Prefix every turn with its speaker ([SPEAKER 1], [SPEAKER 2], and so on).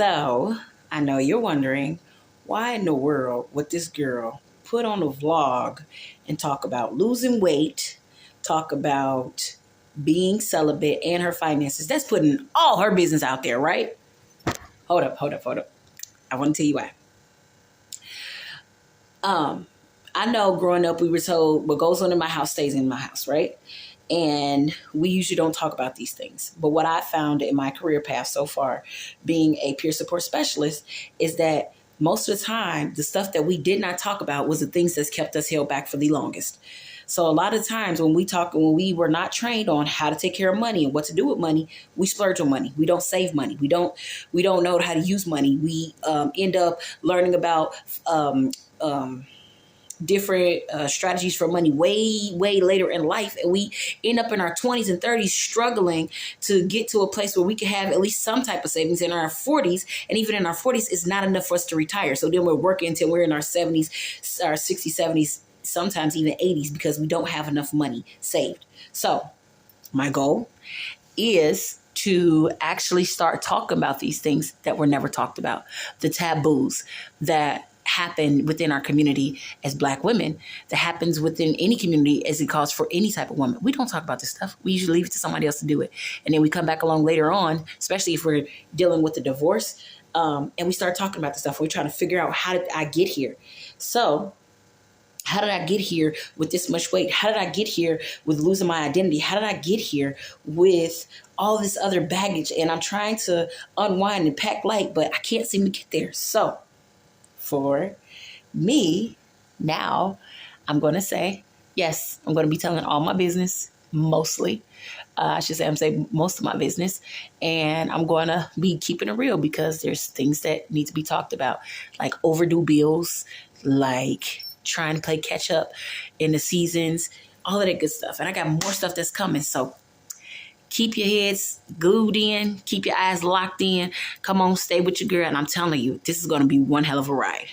[SPEAKER 1] So I know you're wondering, why in the world would this girl put on a vlog and talk about losing weight, talk about being celibate and her finances? That's putting all her business out there, right? Hold up. I want to tell you why. I know growing up we were told what goes on in my house stays in my house, right? And we usually don't talk about these things. But what I found in my career path so far, being a peer support specialist, is that most of the time, the stuff that we did not talk about was the things that's kept us held back for the longest. So a lot of times when we were not trained on how to take care of money and what to do with money, we splurge on money. We don't save money. We don't know how to use money. We end up learning about different strategies for money way later in life, and we end up in our 20s and 30s struggling to get to a place where we can have at least some type of savings. In our 40s, and even in our 40s, it's not enough for us to retire. So then we're working until we're in our 70s, our 60s, 70s, sometimes even 80s, because we don't have enough money saved. So my goal is to actually start talking about these things that were never talked about, the taboos that happen within our community as Black women, that happens within any community as it calls for any type of woman. We don't talk about this stuff. We usually leave it to somebody else to do it. And then we come back along later on, especially if we're dealing with a divorce, and we start talking about the stuff. We're trying to figure out, how did I get here? So how did I get here with this much weight? How did I get here with losing my identity? How did I get here with all this other baggage? And I'm trying to unwind and pack light, but I can't seem to get there. So for me, now I'm going to say, yes, I'm going to be telling all my business, mostly. I should say I'm saying most of my business. And I'm going to be keeping it real, because there's things that need to be talked about, like overdue bills, like trying to play catch up in the seasons, all of that good stuff. And I got more stuff that's coming. So keep your heads glued in. Keep your eyes locked in. Come on, stay with your girl. And I'm telling you, this is going to be one hell of a ride.